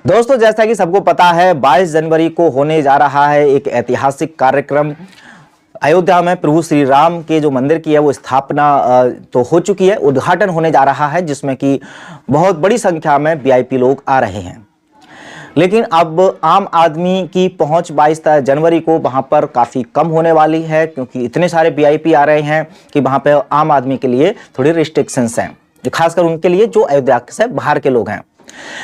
दोस्तों, जैसा कि सबको पता है 22 जनवरी को होने जा रहा है एक ऐतिहासिक कार्यक्रम। अयोध्या में प्रभु श्री राम के जो मंदिर की है वो स्थापना तो हो चुकी है, उद्घाटन होने जा रहा है जिसमें कि बहुत बड़ी संख्या में वीआईपी लोग आ रहे हैं। लेकिन अब आम आदमी की पहुंच 22 जनवरी को वहां पर काफ़ी कम होने वाली है, क्योंकि इतने सारे वीआईपी आ रहे हैं कि वहां पे आम आदमी के लिए थोड़ी रिस्ट्रिक्शंस हैं, खासकर उनके लिए जो अयोध्या से बाहर के लोग हैं।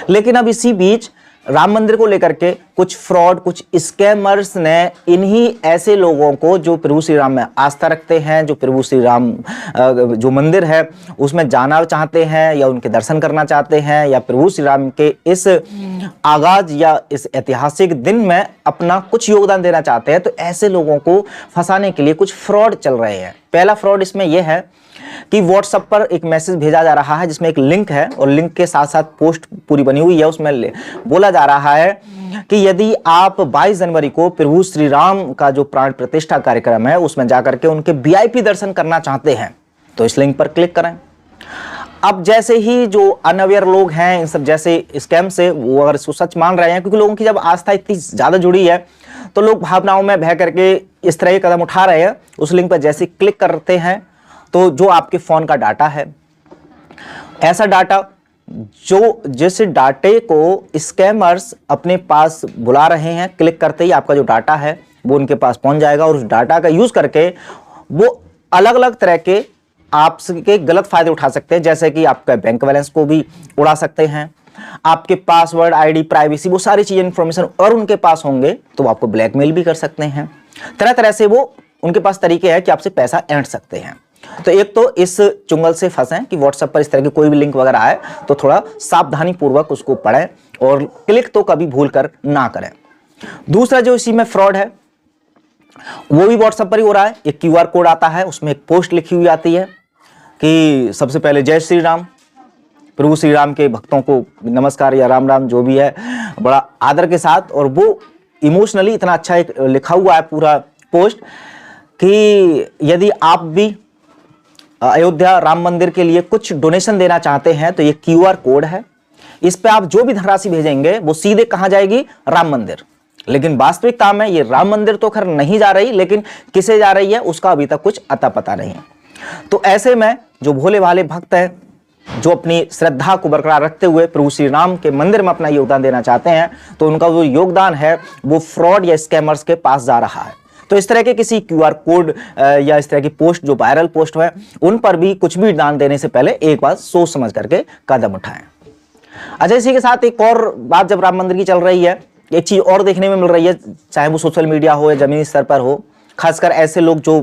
लेकिन अब इसी बीच राम मंदिर को लेकर के कुछ फ्रॉड, कुछ स्कैमर्स ने इन्हीं ऐसे लोगों को जो प्रभु श्री राम में आस्था रखते हैं, जो प्रभु श्री राम जो मंदिर है उसमें जाना चाहते हैं या उनके दर्शन करना चाहते हैं या प्रभु श्री राम के इस आगाज या इस ऐतिहासिक दिन में अपना कुछ योगदान देना चाहते हैं, तो ऐसे लोगों को फंसाने के लिए कुछ फ्रॉड चल रहे हैं। पहला फ्रॉड इसमें यह है कि व्हाट्सएप पर एक मैसेज भेजा जा रहा है जिसमें एक लिंक है और लिंक के साथ साथ पोस्ट पूरी बनी हुई है। उसमें बोला जा रहा है कि यदि आप 22 जनवरी को प्रभु श्री राम का जो प्राण प्रतिष्ठा कार्यक्रम है उसमें जाकर के उनके वीआईपी दर्शन करना चाहते हैं तो इस लिंक पर क्लिक करें। अब जैसे ही जो अनअवेयर लोग हैं इन सब जैसे स्कैम से, वो अगर इसको सच मान रहे हैं, क्योंकि लोगों की जब आस्था इतनी ज़्यादा जुड़ी है तो लोग भावनाओं में बह करके इस तरह के कदम उठा रहे हैं। उस लिंक पर जैसे क्लिक करते हैं तो जो आपके फ़ोन का डाटा है, ऐसा डाटा जो जिस डाटे को स्कैमर्स अपने पास बुला रहे हैं, क्लिक करते ही आपका जो डाटा है वो उनके पास पहुंच जाएगा और उस डाटा का यूज़ करके वो अलग अलग तरह के आपके गलत फ़ायदे उठा सकते हैं। जैसे कि आपका बैंक बैलेंस को भी उड़ा सकते हैं, आपके पासवर्ड, आईडी, प्राइवेसी, वो सारी चीज़ें, इन्फॉर्मेशन और उनके पास होंगे तो वो आपको ब्लैकमेल भी कर सकते हैं। तरह तरह से वो उनके पास तरीके हैं कि आपसे पैसा ऐंठ सकते हैं। तो एक तो इस चुंगल से फंसें कि व्हाट्सएप पर इस तरह की कोई भी लिंक वगैरह आए तो थोड़ा सावधानी पूर्वक उसको पढ़ें और क्लिक तो कभी भूल कर ना करें। दूसरा जो इसी में फ्रॉड है वो भी व्हाट्सएप पर ही हो रहा है। एक क्यूआर कोड आता है, उसमें एक पोस्ट लिखी हुई आती है कि सबसे पहले जय श्री राम, प्रभु श्री राम के भक्तों को नमस्कार या राम राम जो भी है, बड़ा आदर के साथ। और वो इमोशनली इतना अच्छा एक लिखा हुआ है पूरा पोस्ट कि यदि आप भी अयोध्या राम मंदिर के लिए कुछ डोनेशन देना चाहते हैं तो ये क्यूआर कोड है, इस पे आप जो भी धनराशि भेजेंगे वो सीधे कहां जाएगी? राम मंदिर। लेकिन वास्तविकता में ये राम मंदिर तो खैर नहीं जा रही, लेकिन किसे जा रही है उसका अभी तक कुछ अता पता नहीं। तो ऐसे में जो भोले भाले भक्त हैं, जो अपनी श्रद्धा को बरकरार रखते हुए प्रभु श्री राम के मंदिर में अपना योगदान देना चाहते हैं, तो उनका जो योगदान है वो फ्रॉड या स्कैमर्स के पास जा रहा है। तो इस तरह के किसी क्यूआर कोड या इस तरह की पोस्ट जो वायरल पोस्ट है उन पर भी कुछ भी दान देने से पहले एक बार सोच समझ करके कदम उठाएं। अच्छा, इसी के साथ एक और बात जब राम मंदिर की चल रही है, एक चीज़ और देखने में मिल रही है, चाहे वो सोशल मीडिया हो या जमीनी स्तर पर हो, खासकर ऐसे लोग जो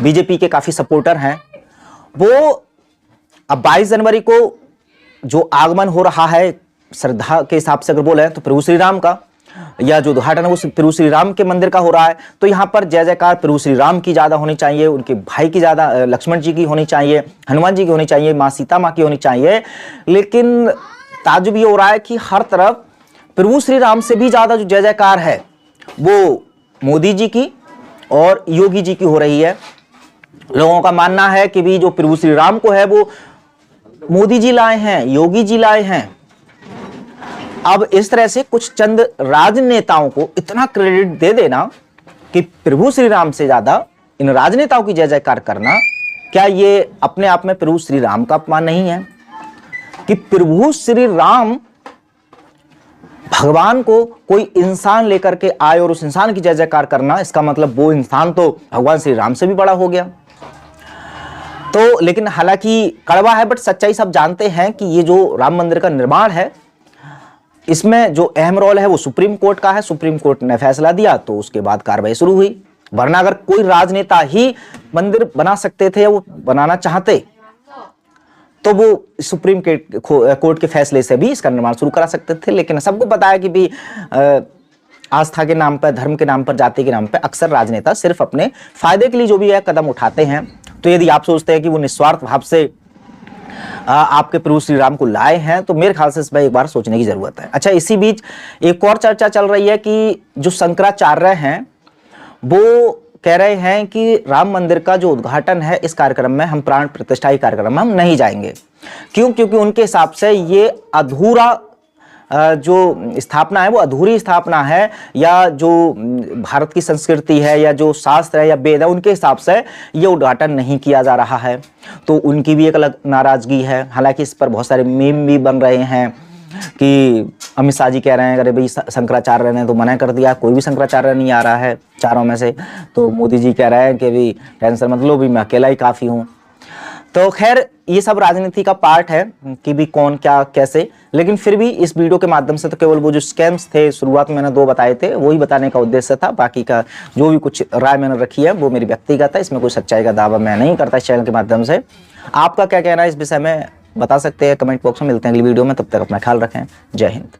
बीजेपी के काफ़ी सपोर्टर हैं, वो अब 22 जनवरी को जो आगमन हो रहा है श्रद्धा के हिसाब से अगर बोले तो प्रभु श्री राम का, या जो उद्घाटन है वो प्रभु श्री राम के मंदिर का हो रहा है, तो यहाँ पर जय जयकार प्रभु श्री राम की ज़्यादा होनी चाहिए, उनके भाई की ज़्यादा, लक्ष्मण जी की होनी चाहिए, हनुमान जी की होनी चाहिए, माँ सीता माँ की होनी चाहिए। लेकिन ताज्जुब ये हो रहा है कि हर तरफ प्रभु श्री राम से भी ज़्यादा जो जय जयकार है वो मोदी जी की और योगी जी की हो रही है। लोगों का मानना है कि भी जो प्रभु श्री राम को है वो मोदी जी लाए हैं, योगी जी लाए हैं। अब इस तरह से कुछ चंद राजनेताओं को इतना क्रेडिट दे देना कि प्रभु श्री राम से ज्यादा इन राजनेताओं की जय जयकार करना, क्या ये अपने आप में प्रभु श्री राम का अपमान नहीं है? कि प्रभु श्री राम भगवान को कोई इंसान लेकर के आए और उस इंसान की जय जयकार करना, इसका मतलब वो इंसान तो भगवान श्री राम से भी बड़ा हो गया। तो लेकिन हालांकि कड़वा है बट सच्चाई सब जानते हैं कि ये जो राम मंदिर का निर्माण है इसमें जो अहम रोल है वो सुप्रीम कोर्ट का है। सुप्रीम कोर्ट ने फैसला दिया तो उसके बाद कार्रवाई शुरू हुई, वरना अगर कोई राजनेता ही मंदिर बना सकते थे या वो बनाना चाहते तो वो सुप्रीम कोर्ट के फैसले से भी इसका निर्माण शुरू करा सकते थे। लेकिन सबको पता है कि भी आस्था के नाम पर, धर्म के नाम पर, जाति के नाम पर अक्सर राजनेता सिर्फ अपने फायदे के लिए जो भी है कदम उठाते हैं। तो यदि आप सोचते हैं कि वो निस्वार्थ भाव से आपके प्रभु श्री राम को लाए हैं तो मेरे ख्याल से इस पर एक बार सोचने की जरूरत है। अच्छा, इसी बीच एक और चर्चा चल रही है कि जो शंकराचार्य हैं वो कह रहे हैं कि राम मंदिर का जो उद्घाटन है इस कार्यक्रम में, हम प्राण प्रतिष्ठा कार्यक्रम में हम नहीं जाएंगे। क्यों? क्योंकि उनके हिसाब से ये अधूरा जो स्थापना है वो अधूरी स्थापना है, या जो भारत की संस्कृति है या जो शास्त्र है या वेद है उनके हिसाब से ये उद्घाटन नहीं किया जा रहा है। तो उनकी भी एक अलग नाराजगी है। हालांकि इस पर बहुत सारे मीम भी बन रहे हैं कि अमित शाह जी कह रहे हैं अरे भाई शंकराचार्य ने तो मना कर दिया, कोई भी शंकराचार्य नहीं आ रहा है चारों में से। तो मोदी जी कह रहे हैं कि भाई टेंशन मत लो, भी मैं अकेला ही काफ़ी हूँ। तो खैर ये सब राजनीति का पार्ट है कि भी कौन क्या कैसे, लेकिन फिर भी इस वीडियो के माध्यम से तो केवल वो जो स्कैम्स थे शुरुआत में मैंने 2 बताए थे वही बताने का उद्देश्य था। बाकी का जो भी कुछ राय मैंने रखी है वो मेरी व्यक्तिगत है, इसमें कोई सच्चाई का दावा मैं नहीं करता इस चैनल के माध्यम से। आपका क्या कहना है इस विषय में बता सकते हैं कमेंट बॉक्स में। मिलते हैं अगली वीडियो में, तब तक अपना ख्याल रखें। जय हिंद।